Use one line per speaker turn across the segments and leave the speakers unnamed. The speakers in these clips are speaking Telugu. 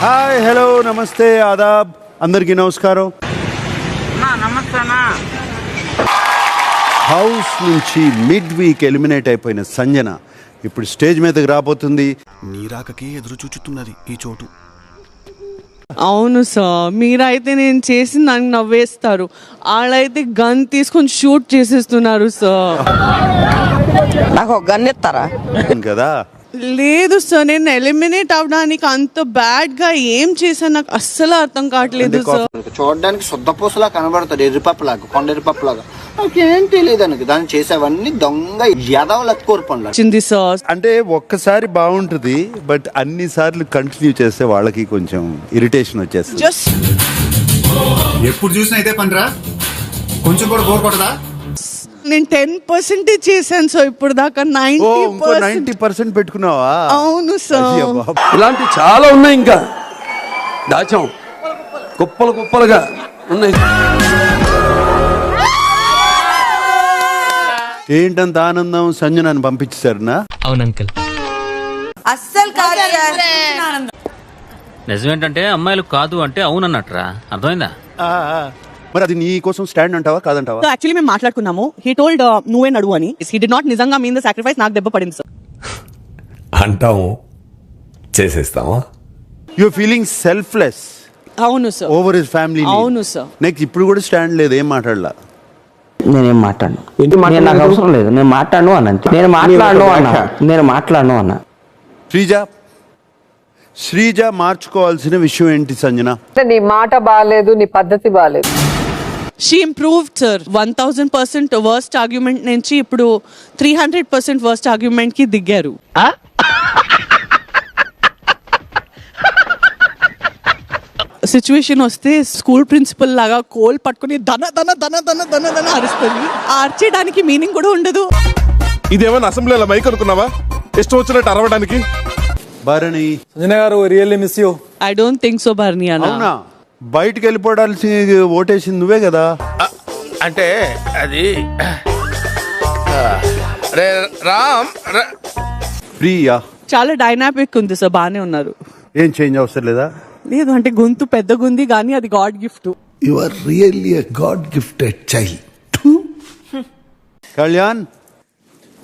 హాయ్, హలో, నమస్తే, ఆదాబ్, అందరికీ నమస్కారం. హౌస్ నుంచి మిడ్ వీక్ ఎలిమినేట్ అయిపోయిన సంజన ఇప్పుడు స్టేజ్ మీదకి రాబోతుంది.
నీరాకకే ఎదురు చూచుతున్నది ఈ చోటు.
అవును సార్, మీరైతే నేను చేసిన దానికి నవ్వేస్తారు, వాళ్ళైతే గన్ తీసుకొని షూట్ చేసేస్తున్నారు సార్.
నాకు ఒక గన్ ఇస్తారా?
కదా
లేదు సార్, నేను ఎలిమినేట్ అవడానికి అంత బ్యాడ్ గా ఏం చేశాను నాకు అస్సలు అర్థం కావట్లేదు సార్.
చూడడానికి శుద్ధపూసలా కనబడతాడు, ఎర్రిపప్పులాగా, కొండ ఎర్రిపప్పులాగా. నాకేం తెలియదు అనుకు దాన్ని చేసేవన్నీ దొంగ ఎదవల కోరుపనులు
వచ్చింది సార్.
అంటే ఒక్కసారి బాగుంటుంది, బట్ అన్ని సార్లు కంటిన్యూ చేస్తే వాళ్ళకి కొంచెం ఇరిటేషన్ వచ్చేస్తుంది.
జస్ట్
ఎప్పుడు చూసినా అయితే పనిరా, కొంచెం కూడా బోర్ కొట్టదా?
నేను 10% చేశాను సార్ ఇప్పుడు దాకా.
90% పెట్టుకున్నావా?
అవును సార్.
అయ్యో బాబు.
ఇలాంటి చాలా ఉన్నాయి, ఇంకా దాచాం కుప్పలు కుప్పలుగా ఉన్నాయి.
ఏంటంత ఆనందం? సంజనాన్ని పంపించారనా?
అవును అంకుల్.
అస్సలు కాదు సార్.
నిజమేంటంటే అమ్మాయిలు కాదు అంటే అవునన్నట్రా, అర్థమైందా?
మరి అది నీ కోసం స్టాండ్ అంటావా కాదంటావా?
యాక్చువల్లీ మేము మాట్లాడుకున్నాము. హీ టోల్డ్ నువ్వే నడువు అని. హీ డి నాట్ నిజంగా మీన్ ద సాక్రిఫైస్. నాకు దెబ్బ పడింది సార్.
అంటాము, చేసేస్తామా?
యు ఫీలింగ్ సెల్ఫ్లెస్
అవును సార్.
Over his family.
అవును సార్.
నెక్స్ట్ ఇప్పుడు కూడా స్టాండ్ లేదు, ఏం మాట్లాడలా.
నేనేం మాట్లాడను, నాకు అవసరం లేదు, నేను మాట్లాడను అన్న. నేను మాట్లాడను అన్న.
శ్రీజ మార్చుకోవాల్సిన విషయం ఏంటి సంజన?
నీ మాట బాగాలేదు, నీ పద్ధతి బాగాలేదు.
She improved sir. 1000% worst argument నుంచి ఇప్పుడు 300% వర్స్ట్ ఆర్గ్యుమెంట్ కి దిగారు. సిచ్యువేషన్ వస్తే స్కూల్ ప్రిన్సిపల్ లాగా కోల్ పట్టుకుని దన దన దన దన దన దన అరుస్తుంది. అరిచేయడానికి మీనింగ్ కూడా ఉండదు.
ఇదేమన్నా అసెంబ్లీలో మైక్ అనుకున్నావా, ఇష్టం వచ్చినట్టు అరవడానికి?
భరణి,
సంజన గారు really miss you.
I don't think so Bharani అన్న.
అవునా? బయటికి వెళ్ళిపోవడాల్సి ఓటేసింది నువ్వే కదా.
అంటే అది రామ్
ప్రియా
చాలా డైనామిక్ ఉంది సార్, బానే ఉన్నారు.
ఏం చేంజ్ అవసరం లేదా?
లేదు అంటే గొంతు పెద్దగుంది కానీ అది god gift.
You are really a god gifted child.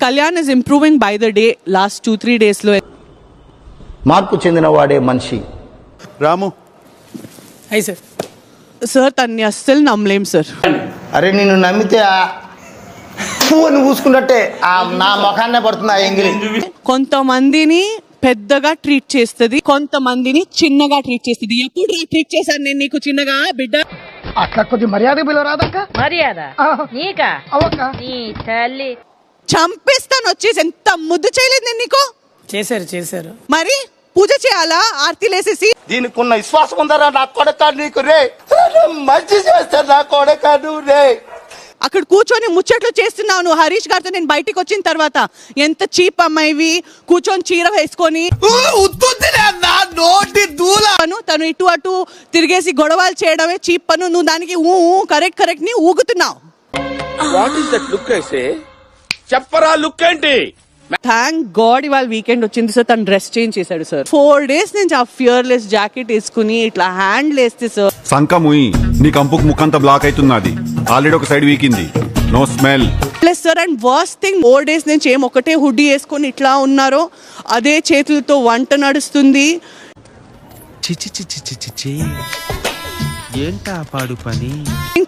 Kalyan is improving by the day. Last 2-3 days లో
మార్పు చెందిన వాడే మనిషి.
రాము,
సార్ తన్ని అస్సలు నమ్మలేం సార్.
అరే నిన్ను నమ్మితే పువ్వుని పూసుకున్నట్టే నా ముఖాన్నే పడుతుంది ఆ ఎంగిలి.
కొంతమందిని పెద్దగా ట్రీట్ చేస్తుంది, కొంతమందిని చిన్నగా ట్రీట్ చేస్తుంది. ఎప్పుడు ట్రీట్ చేశాను నేను నీకు చిన్నగా బిడ్డ?
అట్లా కొద్ది మర్యాద పిలవరాదక్క.
మర్యాద నీకా? నీ తల్లి
చంపేస్తాను వచ్చేసి. ఎంత ముద్దు చేయలేదు నేను నీకు. చేశారు మరి పూజ చేయాలా ఆర్తి లేసేసి?
దీనికి ఉన్న విశ్వాసం ఉందరా నా కొడక నీకు రే. మంచి చేస్తా నా కొడక నువ్వు రే.
అక్కడ కూర్చొని ముచ్చట్లు చేస్తున్నావు నువ్వు హరీష్ గారితో. నేను బయటికి వచ్చిన తర్వాత ఎంత చీప్ అమ్మాయివి, కూర్చొని చీర వేసుకొని తను ఇటు అటు తిరిగేసి గొడవలు చేయడమే చీప్ పను. నువ్వు దానికి కరెక్ట్ ని ఊగుతున్నావు.
చెప్పరా లుక్ ఏంటి?
థ్యాంక్ గాడ్ ఇవాళ వీకెండ్ వచ్చింది సార్. తను డ్రెస్ చేంజ్ చేశాడు సార్. 4 days నుంచి ఆ ఫియర్లెస్ జాకెట్ వేసుకుని ఇట్లా హ్యాండ్ వేస్తే సార్.
సంకముయి నీ కంపుకు ముఖంతా బ్లాక్ అవుతున్నది, ఆల్రెడీ ఒక సైడ్ వీకింది, no smell.
Plus sir and worst thing 4 days నుంచి ఏం ఒకటే హుడ్డీ వేసుకొని ఇట్లా ఉన్నారో అదే చేతులతో వంట నడుస్తుంది.
ఏంటా పాడు పని?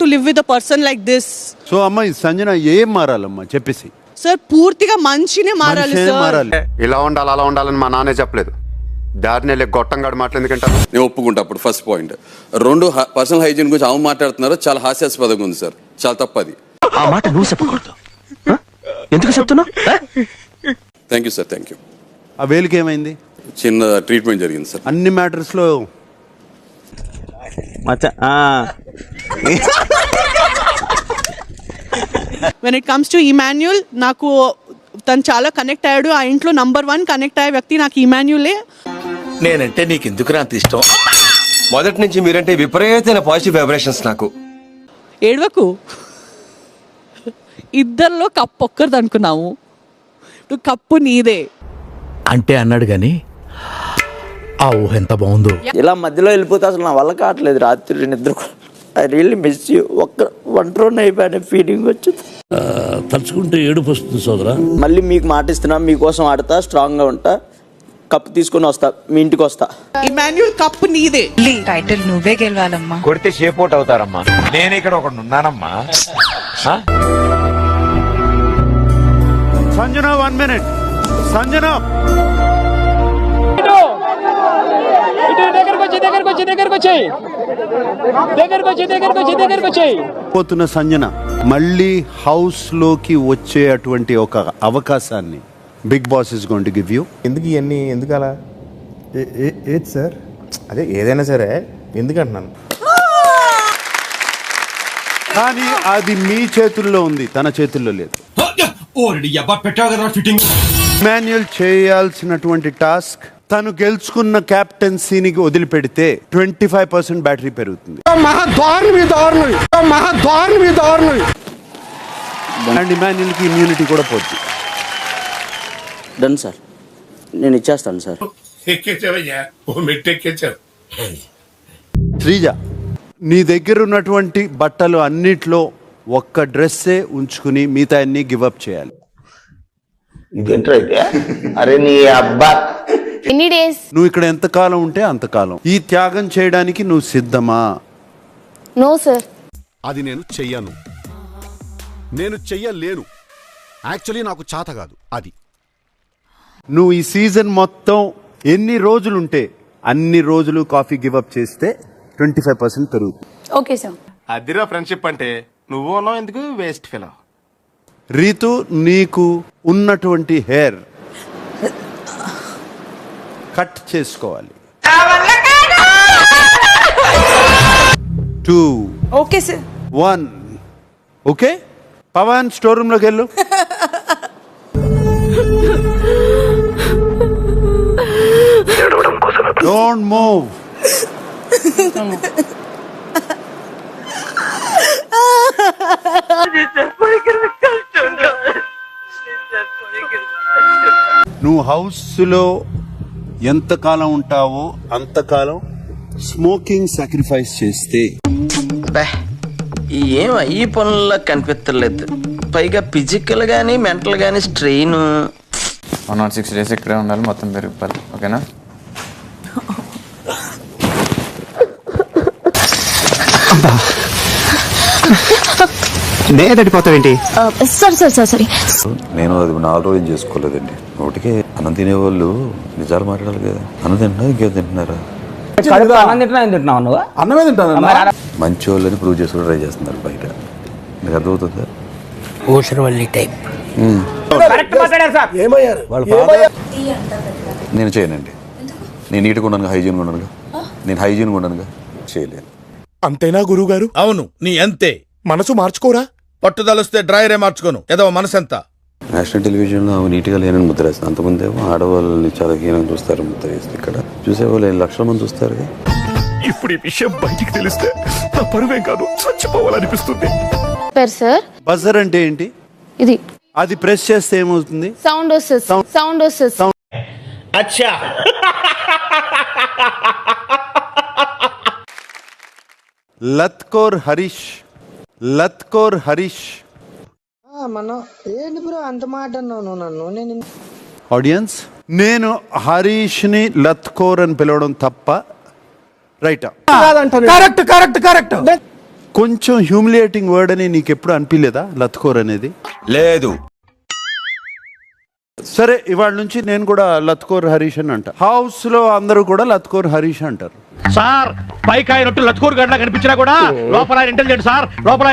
To live with a person like this.
So అమ్మ ఈ సంజన ఏం మారాలమ్మా చెప్పేసి?
సార్ పూర్తిగా మనిషినే మారాలి
మనిషే
సార్.
మారాలి.
ఇలా ఉండాలి అలా ఉండాలని మా నాన్నే చెప్పలేదు. దారిని వెళ్ళి గొట్టంగాడు మాటలు ఎందుకంటే
నేను ఒప్పుకుంటా. అప్పుడు ఫస్ట్ పాయింట్. 2 పర్సనల్ హైజీన్ గురించి ఆమె మాట్లాడుతున్నారు, చాలా హాస్యాస్పదంగా ఉంది సార్, చాలా తప్పది.
ఆ మాట నువ్వు చెప్పకూడదు. ఎందుకు చెప్తున్నావు?
Thank you sir, thank you.
ఆ వేలికి ఏమైంది?
చిన్న ట్రీట్మెంట్ జరిగింది సార్.
అన్ని మ్యాటర్స్ లో
when it comes to Emmanuel, నాకు తను చాలా కనెక్ట్ అయ్యాడు. ఆ ఇంట్లో నంబర్ 1 కనెక్ట్ అయ్యే వ్యక్తి నాకు ఇమాన్యులే.
నేనంటే నీకు ఎందుకు అంత ఇష్టం? మొదటి నుంచి మీరంటే విపరీతమైన పాజిటివ్ వైబ్రేషన్స్ నాకు.
ఏడవకు, ఇద్దరిలో కప్పు ఒక్కరిది అనుకున్నాము, కప్పు నీదే
అంటే అన్నాడు గాని
ఆ ఊహ ఎంత బాగుందో.
ఇలా మధ్యలో వెళ్ళిపోతే అసలు నా వల్ల కావట్లేదు. రాత్రి నిద్ర ఐ రియల్లీ మిస్ యూ. ఒంటరి అయిపోయిన ఫీలింగ్ వచ్చింది.
తలుచుకుంటే ఏడుపు వస్తుంది సోదరా.
మళ్ళీ మీకు మాట ఇస్తున్నా, మీకోసం ఆడతా, స్ట్రాంగ్గా ఉంటా, కప్పు తీసుకొని వస్తా, మీ ఇంటికి వస్తా.
ఇమాన్యుల్ కప్పు నీదే.
టైటిల్ నువ్వే గెలవాలమ్మా.
కొడితే షేప్ అవుట్ అవుతారమ్మా. నేను ఇక్కడ ఒకడు ఉన్నానమ్మా.
సంజన 1 minute. సంజన పోతున్న సంజన మళ్ళీ హౌస్ లోకి వచ్చే అటువంటి ఒక అవకాశాన్ని Bigg Boss is going to give you.
ఎందుకు ఇవన్నీ ఎందుకు అలా?
ఏది సార్?
అదే ఏదైనా సరే ఎందుకంటున్నాను.
కానీ అది మీ చేతుల్లో ఉంది, తన చేతుల్లో లేదు. ఇమాన్యుయల్ చేయాల్సినటువంటి టాస్క్, తను గెలుచుకున్న క్యాప్టెన్సీని వదిలిపెడితే 25% బ్యాటరీ పెరుగుతుంది. అండ్ ఇమాన్యుల్ కి ఇమ్యూనిటీ కూడా పోతుంది.
డన్ సార్, నేను ఇచ్చేస్తాను సార్.
శ్రీజ, నీ దగ్గర ఉన్నటువంటి బట్టలు అన్నిట్లో ఒక్క డ్రెస్సే ఉంచుకుని మిగతా అన్ని గివప్ చేయాలి.
అరే నీ అబ్బా,
ఎన్ని డేస్?
నువ్వు ఇక్కడ ఎంతకాలం ఉంటే అంతకాలం. ఈ త్యాగం చేయడానికి నువ్వు సిద్ధమా?
No sir.
అది నేను చెయ్యను, నేను చెయ్యలేను. యాక్చువల్లీ నాకు చేత కాదు అది.
నువ్వు ఈ సీజన్ మొత్తం ఎన్ని రోజులుంటే అన్ని రోజులు కాఫీ గివప్ చేస్తే 25% పెరుగుతుంది.
Okay sir.
అదిరా ఫ్రెండ్షిప్ అంటే. నువ్వు ఉన్నావు ఎందుకు వేస్ట్ ఫెలో.
రీతు, నీకు ఉన్నటువంటి హెయిర్ కట్ చేసుకోవాలి. 2
okay sir.
1 okay. Pawan store room లోకి వెళ్ళు. Don't move. నువ్వు హౌస్ లో ఎంతకాలం ఉంటావో అంతకాలం స్మోకింగ్ సాక్రిఫైస్ చేస్తే
ఏం ఈ పనుల్లో కనిపించలేదు. పైగా ఫిజికల్ గానీ మెంటల్ గానీ స్ట్రెయిన్.
106 days ఇక్కడే ఉండాలి, మొత్తం పెరిగిపోవాలి. ఓకేనా?
నేడిపోతావేంటి?
సరే.
నేను అది 4 రోజులు చేసుకోలేదండి. ఒకటికే అన్నం తినేవాళ్ళు నిజాలు మాట్లాడాలి కదా. అన్నం తింటున్నా, ఇంకేం తింటున్నారా?
అన్నమే తింటాను.
మంచి వాళ్ళని ప్రూవ్ చేసుకుని ట్రై చేస్తున్నారు బయట. మీకు అర్థమవుతుందా? నేను చేయనండి. నేను నీట్గా ఉన్నానుగా, హైజీన్గా ఉన్నానుగా. నేను హైజీన్గా ఉన్నానుగా, చేయలేను.
అంతేనా గురువు గారు? అవును, నీ అంతే. మనసు మార్చుకోరా. పట్టుదలొస్తే డ్రైరే మార్చుకోను. ఏదో మనసు ఎంత.
నేషనల్ టెలివిజన్లో ఆమె నీట్గా లేనని ముద్ర వేస్తుంది. అంతకుముందేమో ఆడవాళ్ళని చాలా హీనంగా చూస్తారు ముద్ర వేస్తుంది. ఇక్కడ చూసేవాళ్ళు 5 లక్షల మంది చూస్తారు.
ఇప్పుడు ఈ విషయం బయటికి తెలిస్తే నా పరువేం కాదు, చచ్చిపోవాలనిపిస్తుంది.
సార్,
బజర్ అంటే ఏంటి?
ఇది
అది ప్రెస్ చేస్తే ఏమవుతుంది?
సౌండ్ వస్తుంది.
అచ్చా.
లత్కోర్ హరీష్ ఆడియన్స్, నేను హరీష్ ని లత్కోర్ అని పిలవడం తప్ప? రైటా?
కరెక్ట్.
కొంచెం హ్యూమిలియేటింగ్ వర్డ్ అని నీకు ఎప్పుడు అనిపించలేదా లత్కోర్ అనేది?
లేదు.
సరే, ఇవాళ నుంచి నేను కూడా లత్కోర్ హరీష్ అని అంట. హౌస్ లో అందరూ కూడా లత్కోర్ హరీష్ అంటారు.
సార్, పైకాయ రొట్టు లత్కూరు గడ్లా కనిపించినా కూడా లోపల ఇంటెలిజెంట్ సార్. లోపల